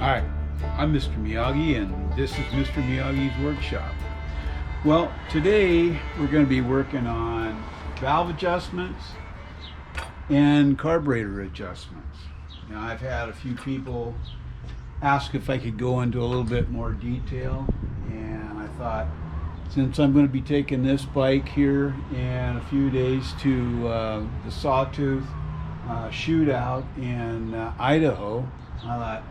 Hi, I'm Mr. Miyagi, and this is Mr. Miyagi's Workshop. Well, today we're going to be working on valve adjustments and carburetor adjustments. Now, I've had a few people ask if I could go into a little bit more detail, and I thought, since I'm going to be taking this bike here in a few days to the Sawtooth shootout in Idaho, I thought,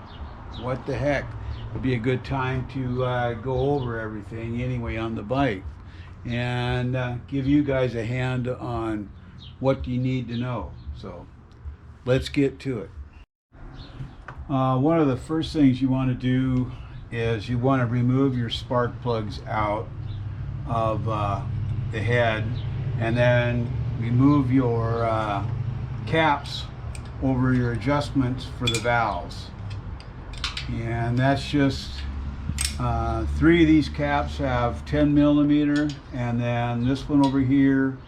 what the heck, it'd be a good time to go over everything anyway on the bike and give you guys a hand on what you need to know. So let's get to it. One of the first things you want to do is you want to remove your spark plugs out of the head, and then remove your caps over your adjustments for the valves. And that's just 3 of these caps have 10 millimeter, and then this one over here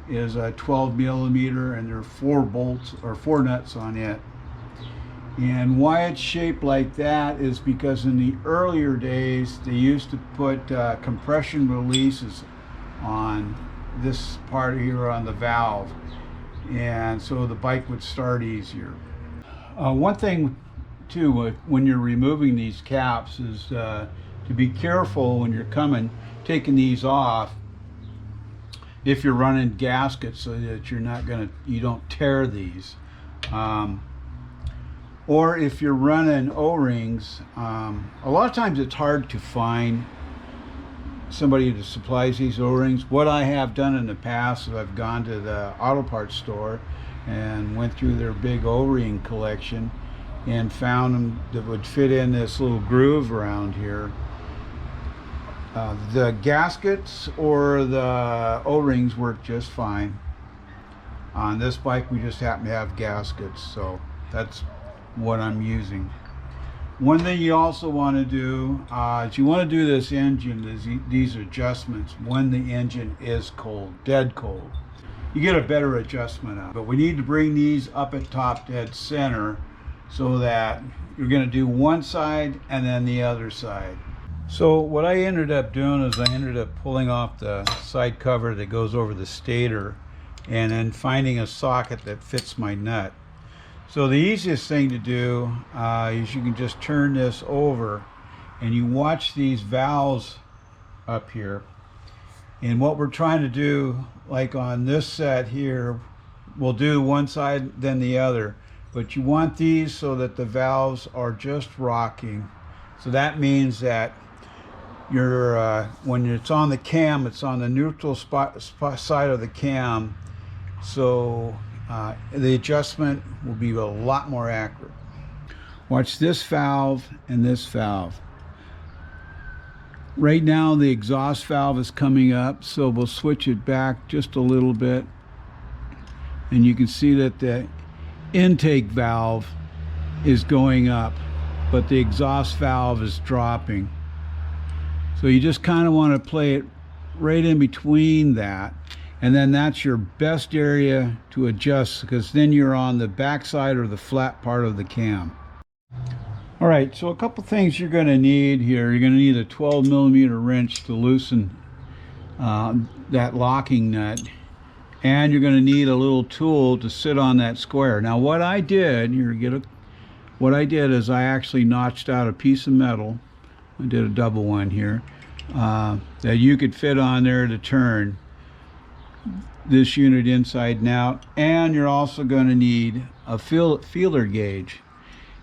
is a 12 millimeter, and there are 4 bolts or 4 nuts on it. And why it's shaped like that is because in the earlier days they used to put compression releases on this part here on the valve, and so the bike would start easier. One thing too, when you're removing these caps, is to be careful when you're taking these off, if you're running gaskets, so that you don't tear these. Or if you're running O-rings, a lot of times it's hard to find somebody that supplies these O-rings. What I have done in the past is I've gone to the auto parts store and went through their big O-ring collection and found them that would fit in this little groove around here. The gaskets or the O-rings work just fine. On this bike we just happen to have gaskets, so that's what I'm using. One thing you also want to do is you want to do this engine, these adjustments, when the engine is cold, dead cold. You get a better adjustment out. But we need to bring these up at top dead center, so that you're going to do one side and then the other side. So what I ended up doing is I ended up pulling off the side cover that goes over the stator, and then finding a socket that fits my nut. So the easiest thing to do is you can just turn this over and you watch these valves up here. And what we're trying to do, like on this set here, we'll do one side then the other. But you want these so that the valves are just rocking. So that means that when it's on the cam, it's on the neutral side of the cam. So the adjustment will be a lot more accurate. Watch this valve and this valve. Right now the exhaust valve is coming up, so we'll switch it back just a little bit. And you can see that the intake valve is going up, but the exhaust valve is dropping. So you just kind of want to play it right in between that, and then that's your best area to adjust, because then you're on the back side or the flat part of the cam. All right, so a couple things you're going to need here. You're going to need a 12 millimeter wrench to loosen that locking nut, and you're going to need a little tool to sit on that square. Now what I did is I actually notched out a piece of metal. I did a double one here that you could fit on there to turn this unit inside and out. And you're also going to need a feeler gauge.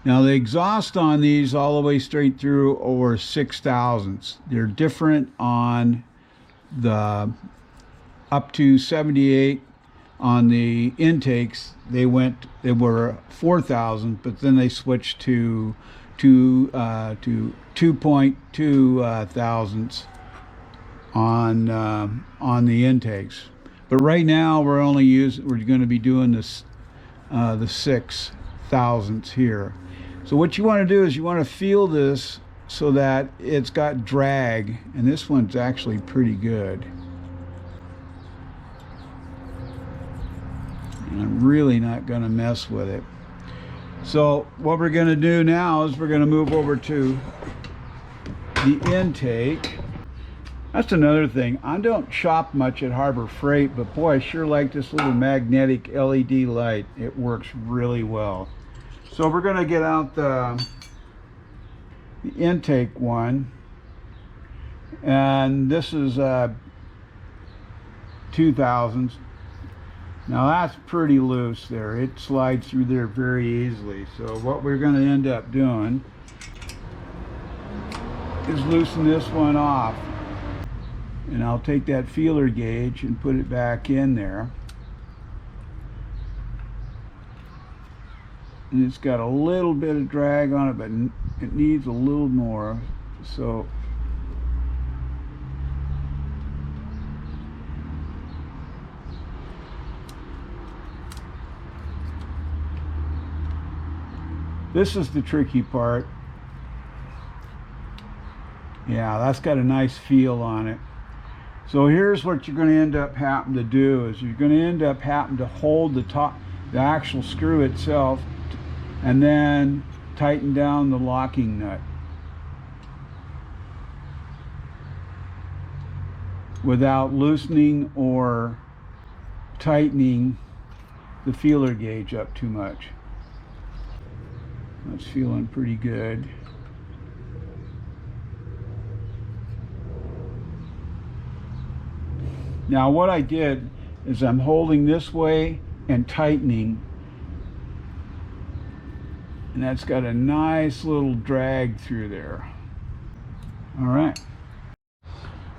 Now the exhaust on these all the way straight through over 6 thousandths. They're different on the up to 78 on the intakes. They were 4,000, but then they switched to 2.2 thousandths on the intakes. But right now we're going to be doing this the 6 thousandths here. So what you want to do is you want to feel this so that it's got drag, and this one's actually pretty good. And I'm really not going to mess with it. So what we're going to do now is we're going to move over to the intake. That's another thing. I don't shop much at Harbor Freight, but boy, I sure like this little magnetic LED light. It works really well. So we're going to get out the intake one, and this is 2000s. Now that's pretty loose there. It slides through there very easily. So what we're going to end up doing is loosen this one off, and I'll take that feeler gauge and put it back in there. And it's got a little bit of drag on it, but it needs a little more. So this is the tricky part. Yeah, that's got a nice feel on it. So here's what you're going to end up having to do is you're going to end up having to hold the actual screw itself, and then tighten down the locking nut without loosening or tightening the feeler gauge up too much. That's feeling pretty good. Now what I did is I'm holding this way and tightening, and that's got a nice little drag through there. All right.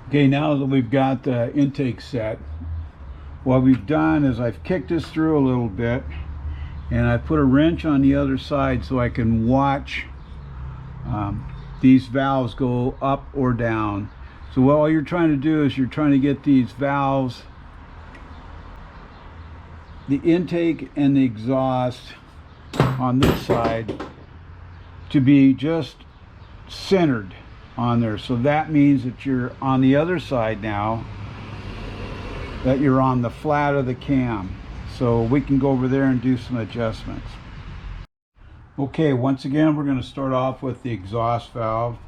Okay, now that we've got the intake set, what we've done is I've kicked this through a little bit, and I put a wrench on the other side so I can watch these valves go up or down. So what all you're trying to do is you're trying to get these valves, the intake and the exhaust on this side, to be just centered on there. So that means that you're on the other side now, that you're on the flat of the cam. So we can go over there and do some adjustments. Okay, once again we're going to start off with the exhaust valve,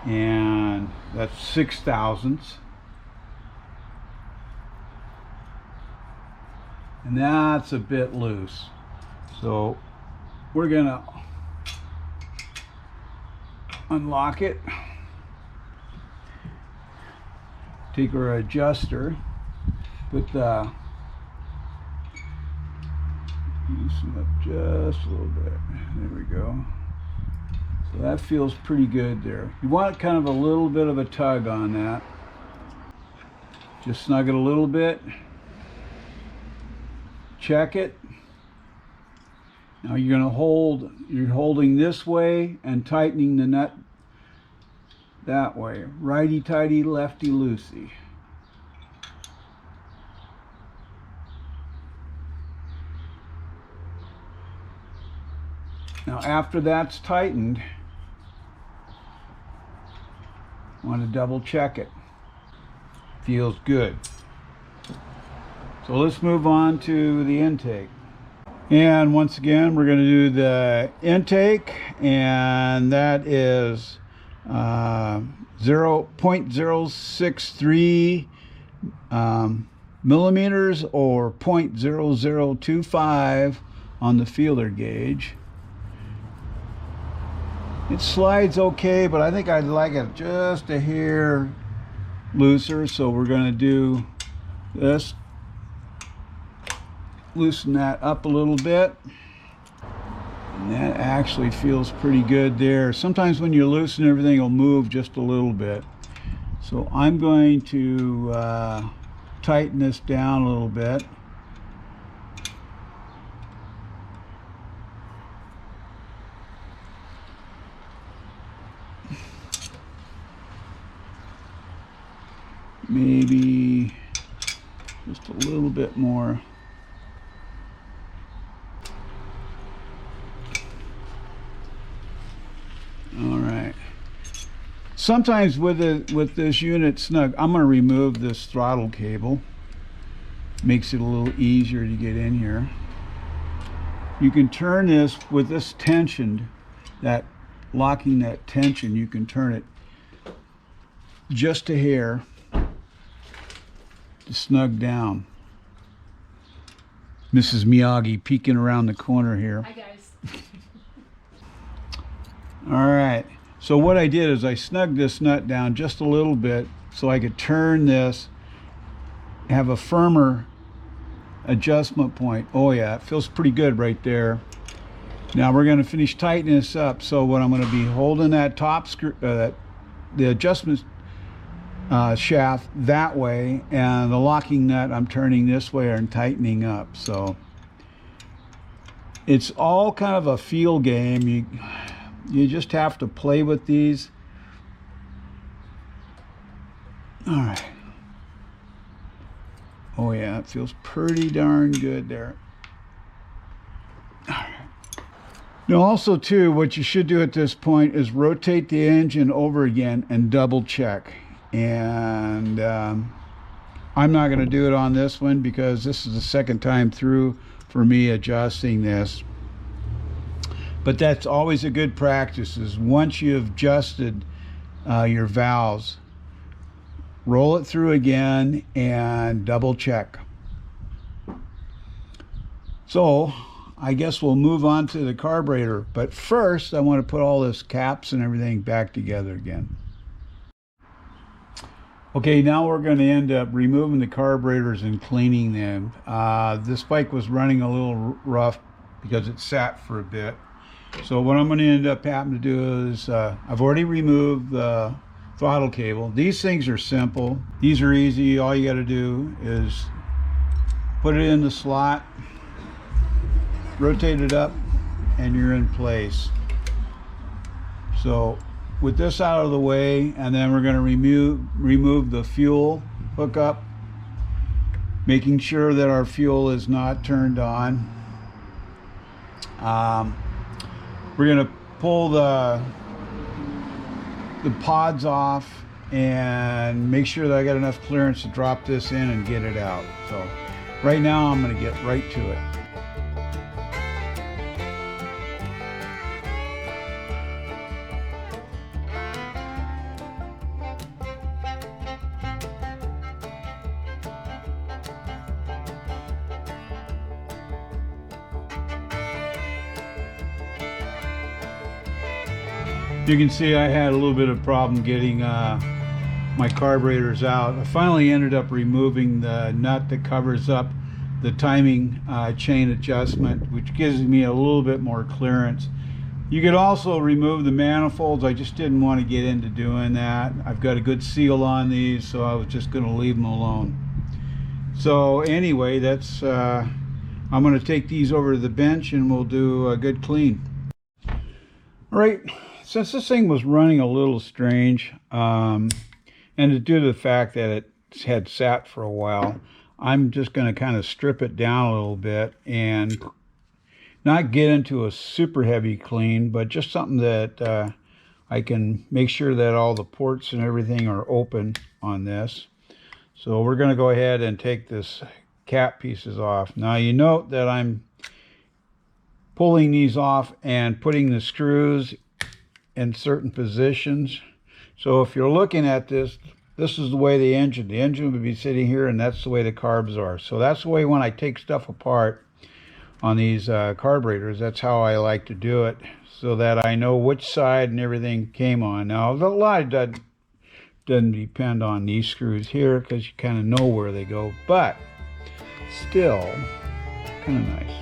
and that's 6 thousandths, and that's a bit loose. So we're gonna unlock it, take our adjuster, put the loosen up just a little bit. There we go. So that feels pretty good there. You want kind of a little bit of a tug on that. Just snug it a little bit. Check it. Now you're going to you're holding this way and tightening the nut that way. Righty tighty, lefty loosey. Now after that's tightened, I want to double check it. Feels good. So let's move on to the intake. And once again, we're going to do the intake, and that is 0.063 millimeters or 0.0025 on the feeler gauge. It slides okay, but I think I'd like it just a hair looser, so we're going to do this. Loosen that up a little bit, and that actually feels pretty good there. Sometimes when you loosen everything, it'll move just a little bit. So I'm going to tighten this down a little bit. Maybe just a little bit more. All right. Sometimes with this unit snug, I'm going to remove this throttle cable. Makes it a little easier to get in here. You can turn this with this tension, that locking that tension, you can turn it just a hair to snug down. Mrs. Miyagi peeking around the corner here. Hi guys. All right, so what I did is I snugged this nut down just a little bit so I could turn this, have a firmer adjustment point. Oh yeah, it feels pretty good right there. Now we're going to finish tightening this up. So what I'm going to be holding that top screw, the adjustment shaft that way, and the locking nut I'm turning this way and tightening up. So it's all kind of a feel game. You just have to play with these. All right. Oh yeah, it feels pretty darn good there. All right. Now also too, what you should do at this point is rotate the engine over again and double check. And I'm not going to do it on this one because this is the second time through for me adjusting this. But that's always a good practice, is once you've adjusted your valves, roll it through again and double check. So I guess we'll move on to the carburetor, but first I want to put all this caps and everything back together again. Okay, now we're going to end up removing the carburetors and cleaning them. This bike was running a little rough because it sat for a bit. So what I'm going to end up having to do is, I've already removed the throttle cable. These things are simple. These are easy. All you got to do is put it in the slot, rotate it up, and you're in place. So with this out of the way, and then we're going to remove the fuel hookup, making sure that our fuel is not turned on. We're going to pull the pods off and make sure that I got enough clearance to drop this in and get it out. So right now I'm going to get right to it. You can see I had a little bit of problem getting my carburetors out. I finally ended up removing the nut that covers up the timing chain adjustment, which gives me a little bit more clearance. You could also remove the manifolds. I just didn't want to get into doing that. I've got a good seal on these, so I was just going to leave them alone. So anyway, that's I'm going to take these over to the bench and we'll do a good clean. All right. Since this thing was running a little strange, and due to the fact that it had sat for a while, I'm just going to kind of strip it down a little bit and not get into a super heavy clean, but just something that I can make sure that all the ports and everything are open on this. So we're going to go ahead and take this cap pieces off. Now you note that I'm pulling these off and putting the screws in certain positions. So if you're looking at this, this is the way the engine would be sitting here, and that's the way the carbs are. So that's the way when I take stuff apart on these carburetors, that's how I like to do it, so that I know which side and everything came on. Now a lot of that doesn't depend on these screws here because you kind of know where they go, but still kind of nice.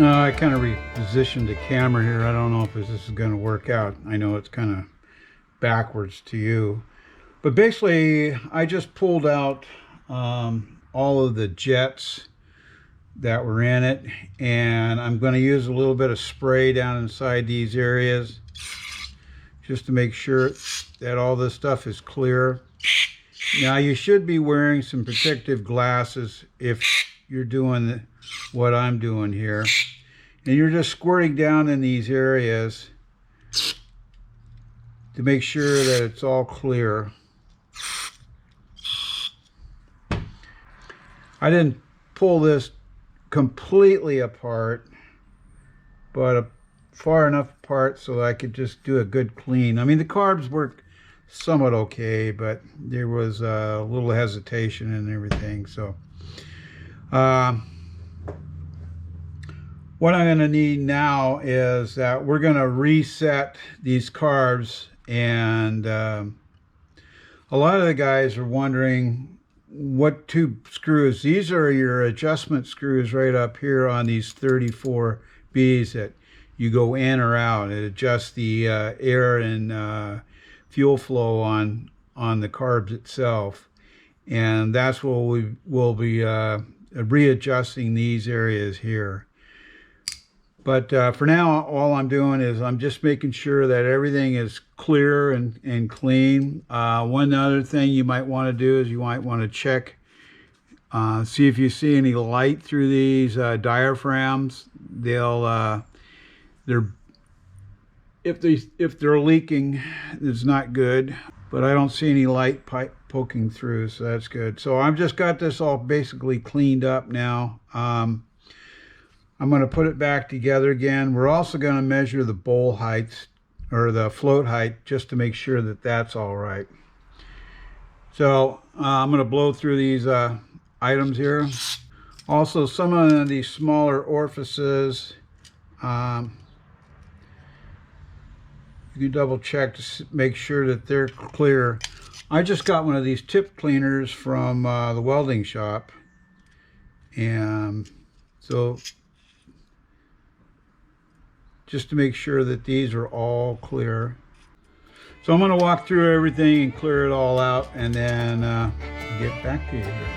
I kind of repositioned the camera here. I don't know if this is going to work out. I know it's kind of backwards to you. But basically, I just pulled out all of the jets that were in it, and I'm going to use a little bit of spray down inside these areas just to make sure that all this stuff is clear. Now you should be wearing some protective glasses if you're doing what I'm doing here, and you're just squirting down in these areas to make sure that it's all clear. I didn't pull this completely apart, but far enough apart so that I could just do a good clean. I mean, the carbs work somewhat okay, but there was a little hesitation and everything. So what I'm going to need now is that we're going to reset these carbs, and a lot of the guys are wondering what tube screws. These are your adjustment screws right up here on these 34 Bs that you go in or out. It adjusts the air and fuel flow on the carbs itself, and that's what we will be readjusting these areas here. But for now, all I'm doing is I'm just making sure that everything is clear and clean. One other thing you might want to do is you might want to check, see if you see any light through these diaphragms. If they're leaking, it's not good. But I don't see any light pipe poking through, so that's good. So I've just got this all basically cleaned up now. I'm going to put it back together again. We're also going to measure the bowl heights, or the float height, just to make sure that that's all right. So I'm going to blow through these items here. Also, some of these smaller orifices, you can double check to make sure that they're clear. I just got one of these tip cleaners from the welding shop, and so just to make sure that these are all clear. So I'm going to walk through everything and clear it all out, and then get back to you here.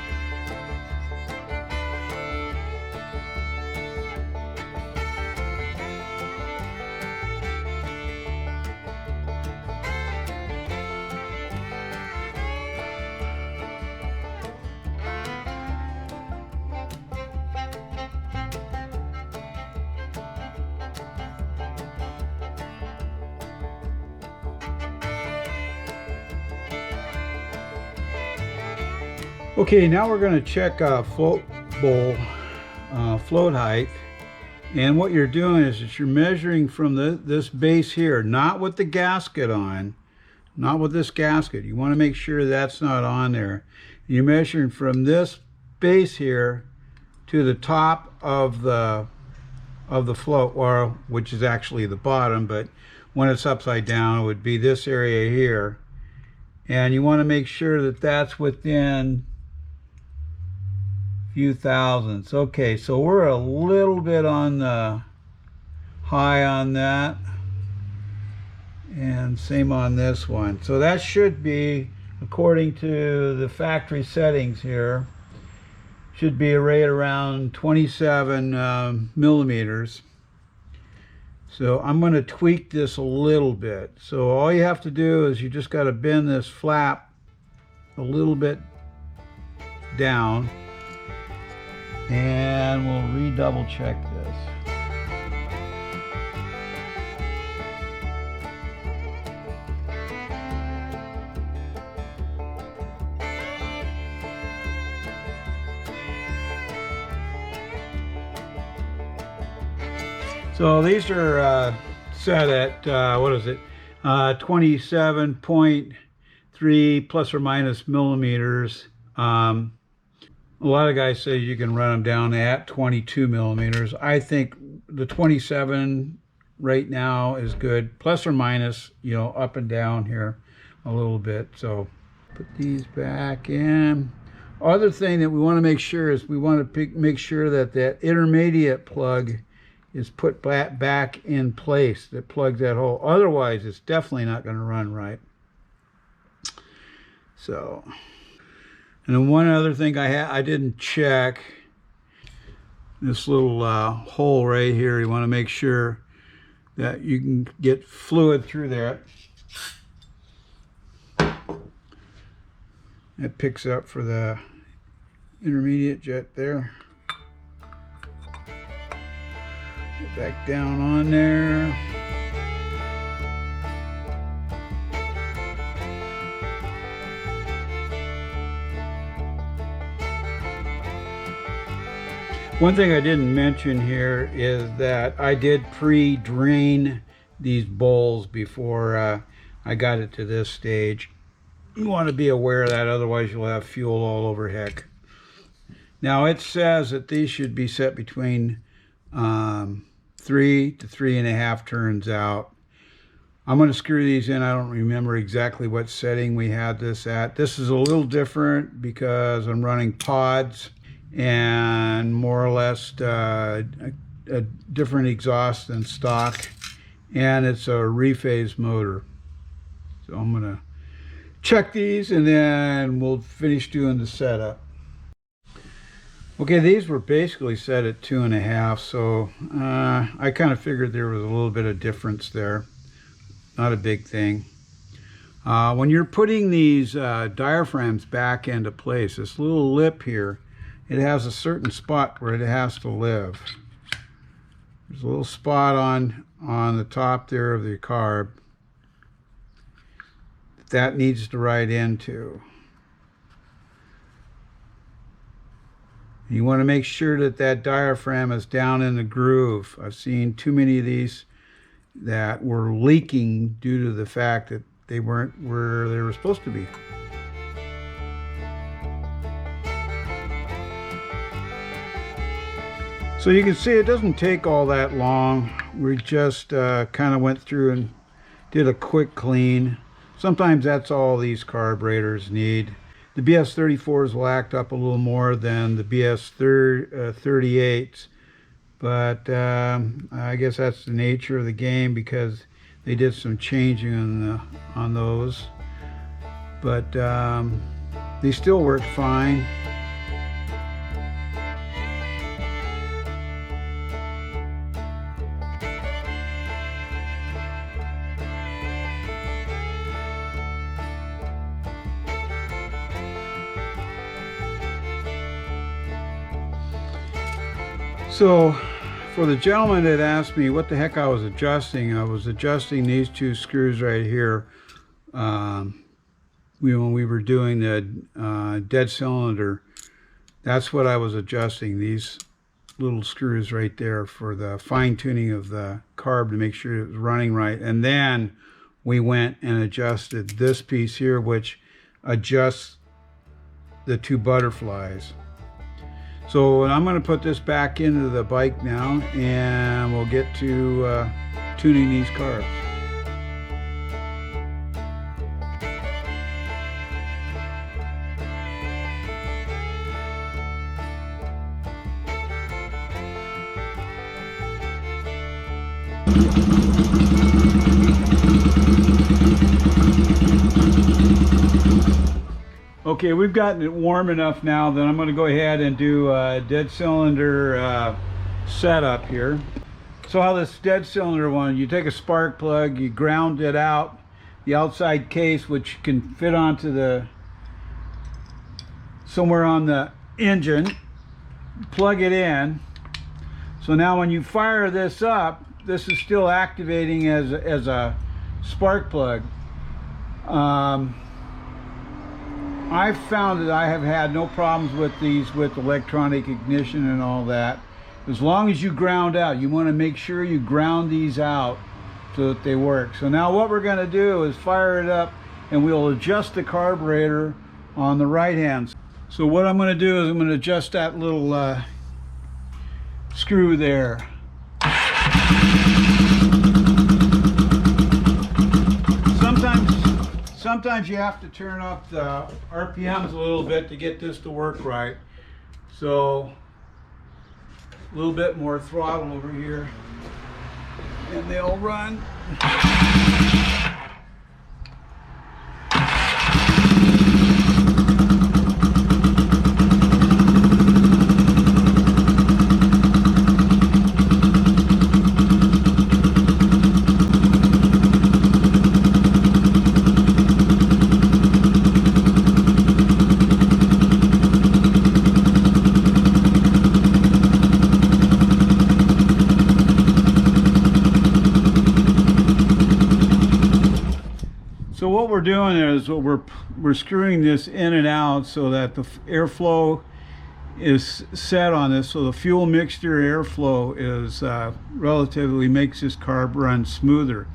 Okay, now we're going to check float bowl float height, and what you're doing is that you're measuring from this base here, not with the gasket on, not with this gasket. You want to make sure that's not on there. You're measuring from this base here to the top of the float, or which is actually the bottom, but when it's upside down it would be this area here, and you want to make sure that that's within few thousandths. Okay, so we're a little bit on the high on that, and same on this one. So that should be, according to the factory settings here, should be right around 27 millimeters. So I'm going to tweak this a little bit. So all you have to do is you just got to bend this flap a little bit down, and we'll redouble check this. So these are set at what is it, 27.3 plus or minus millimeters. A lot of guys say you can run them down at 22 millimeters. I think the 27 right now is good, plus or minus, you know, up and down here a little bit. So put these back in. Other thing that we want to make sure is we want to make sure that that intermediate plug is put back in place, that plugs that hole. Otherwise, it's definitely not going to run right. So, and then one other thing I didn't check. this little hole right here. You want to make sure that you can get fluid through there. It picks up for the intermediate jet there. Get back down on there. One thing I didn't mention here is that I did pre-drain these bowls before I got it to this stage. You want to be aware of that, otherwise you'll have fuel all over heck. Now it says that these should be set between 3 to 3.5 turns out. I'm going to screw these in. I don't remember exactly what setting we had this at. This is a little different because I'm running pods and more or less a different exhaust than stock, and it's a rephase motor. So I'm going to check these and then we'll finish doing the setup. Okay, these were basically set at 2.5, so I kind of figured there was a little bit of difference there. Not a big thing. When you're putting these diaphragms back into place, this little lip here, it has a certain spot where it has to live. There's a little spot on the top there of the carb that needs to ride into. You want to make sure that that diaphragm is down in the groove. I've seen too many of these that were leaking due to the fact that they weren't where they were supposed to be. So you can see it doesn't take all that long. We just kind of went through and did a quick clean. Sometimes that's all these carburetors need. The BS34s will act up a little more than the BS38s, but I guess that's the nature of the game because they did some changing on those. But they still work fine. So for the gentleman that asked me what the heck I was adjusting, I was adjusting these two screws right here when we were doing the dead cylinder. That's what I was adjusting, these little screws right there for the fine tuning of the carb to make sure it was running right. And then we went and adjusted this piece here, which adjusts the two butterflies. So I'm going to put this back into the bike now and we'll get to tuning these carbs. Okay, we've gotten it warm enough now that I'm going to go ahead and do a dead cylinder setup here. So how this dead cylinder one, you take a spark plug, you ground it out, the outside case, which can fit onto the somewhere on the engine, plug it in. So now when you fire this up, this is still activating as a spark plug. I've found that I have had no problems with these with electronic ignition and all that. As long as you ground out, you want to make sure you ground these out so that they work. So now what we're going to do is fire it up and we'll adjust the carburetor on the right hand. So what I'm going to do is I'm going to adjust that little screw there. Sometimes you have to turn up the RPMs a little bit to get this to work right. So a little bit more throttle over here and they'll run. what we're doing is we're screwing this in and out so that the airflow is set on this, so the fuel mixture airflow is relatively makes this carb run smoother.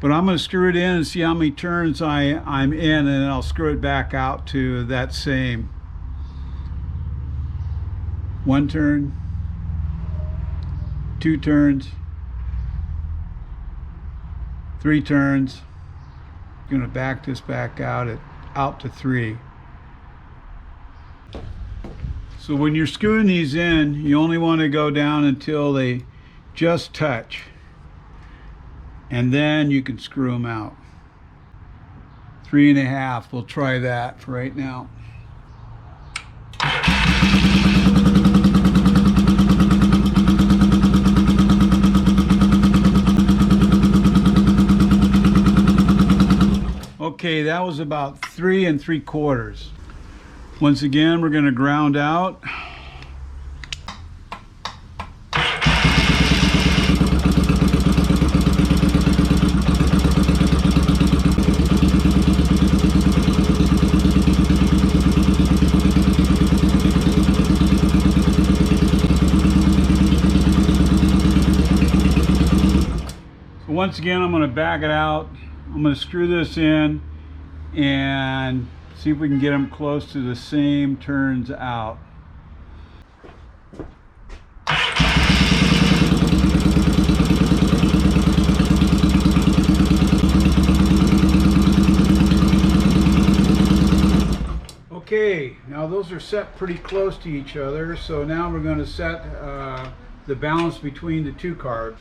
But I'm going to screw it in and see how many turns I'm in, and then I'll screw it back out to that same 1 turn, 2 turns, 3 turns. I'm going to back this back out to 3. So when you're screwing these in, you only want to go down until they just touch, and then you can screw them out. 3.5, we'll try that for right now. Okay, that was about 3 3/4. Once again, we're going to ground out. So once again, I'm going to back it out. I'm going to screw this in and see if we can get them close to the same turns out. Okay, now those are set pretty close to each other, so now we're going to set the balance between the two carbs.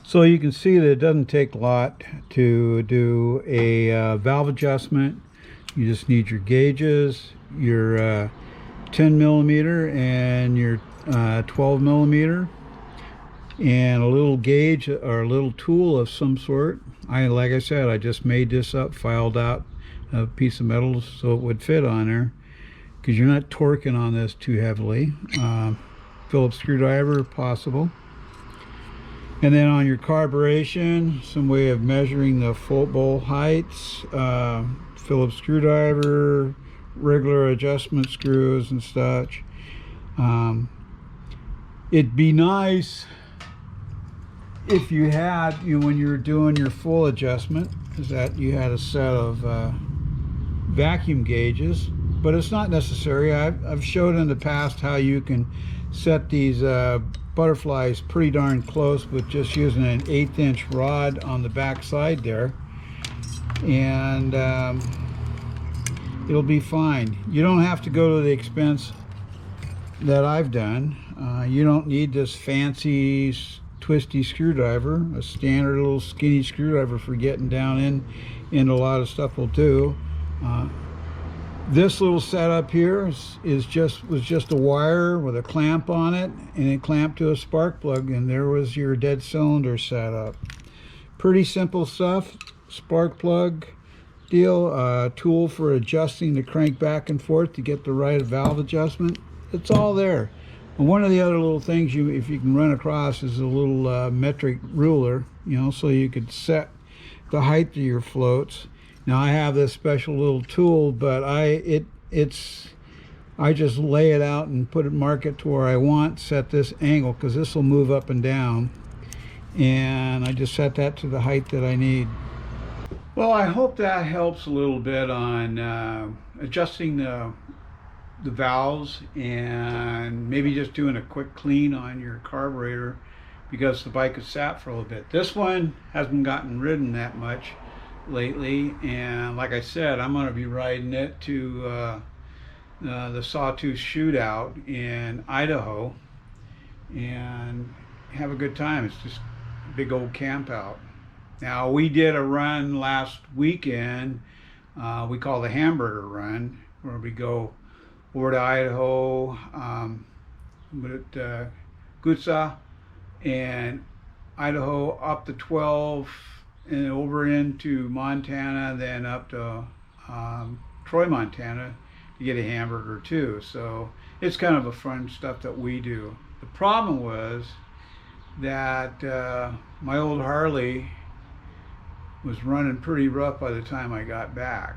So you can see that it doesn't take a lot to do a valve adjustment. You just need your gauges, your 10 millimeter and your 12 millimeter, and a little gauge or a little tool of some sort. Like I said, I just made this up, filed out a piece of metal so it would fit on there, because you're not torquing on this too heavily. Phillips screwdriver if possible. And then on your carburation, some way of measuring the full bowl heights, Phillips screwdriver, regular adjustment screws and such. It'd be nice if you had, when you're doing your full adjustment, is that you had a set of vacuum gauges, but it's not necessary. I've showed in the past how you can set these butterflies pretty darn close with just using an 1/8 inch rod on the back side there, and it'll be fine. You don't have to go to the expense that I've done. You don't need this fancy twisty screwdriver. A standard little skinny screwdriver for getting down into a lot of stuff will do. This little setup here was just a wire with a clamp on it, and it clamped to a spark plug, and there was your dead cylinder setup. Pretty simple stuff. Spark plug deal, tool for adjusting the crank back and forth to get the right valve adjustment. It's all there. And one of the other little things if you can run across is a little metric ruler, so you could set the height of your floats. Now I have this special little tool, but I just lay it out and mark it to where I want, set this angle, because this will move up and down, and I just set that to the height that I need. Well, I hope that helps a little bit on adjusting the valves, and maybe just doing a quick clean on your carburetor, because the bike has sat for a little bit. This one hasn't gotten ridden that much lately, and like I said, I'm going to be riding it to the Sawtooth Shootout in Idaho and have a good time. It's just a big old camp out. Now, we did a run last weekend, we call the Hamburger Run, where we go over to Idaho, Gutsa, and Idaho up to 12 and over into Montana, then up to Troy, Montana to get a hamburger too. So it's kind of a fun stuff that we do. The problem was that my old Harley was running pretty rough by the time I got back.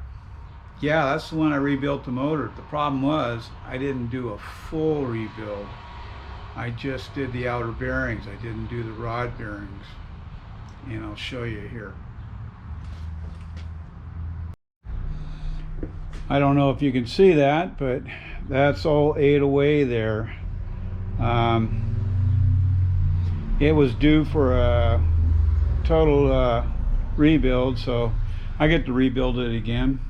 Yeah, that's the one I rebuilt the motor. The problem was I didn't do a full rebuild. I just did the outer bearings. I didn't do the rod bearings. And I'll show you here. I don't know if you can see that, but that's all ate away there. It was due for a total rebuild, so I get to rebuild it again.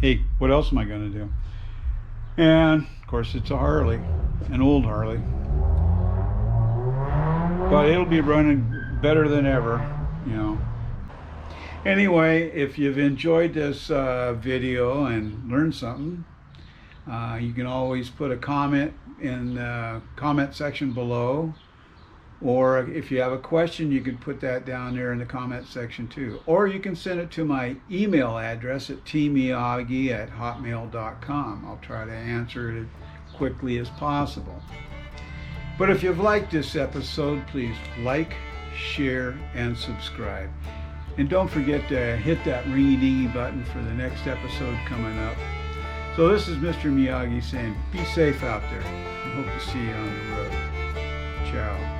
Hey, what else am I going to do? And of course it's a Harley, an old Harley, but it'll be running better than ever, you know. Anyway, if you've enjoyed this video and learned something, you can always put a comment in the comment section below, or if you have a question, you can put that down there in the comment section too, or you can send it to my email address at tmiyagi@hotmail.com. I'll try to answer it as quickly as possible. But if you've liked this episode, please like, share, and subscribe. And don't forget to hit that ringy-dingy button for the next episode coming up. So this is Mr. Miyagi saying, be safe out there, and hope to see you on the road. Ciao.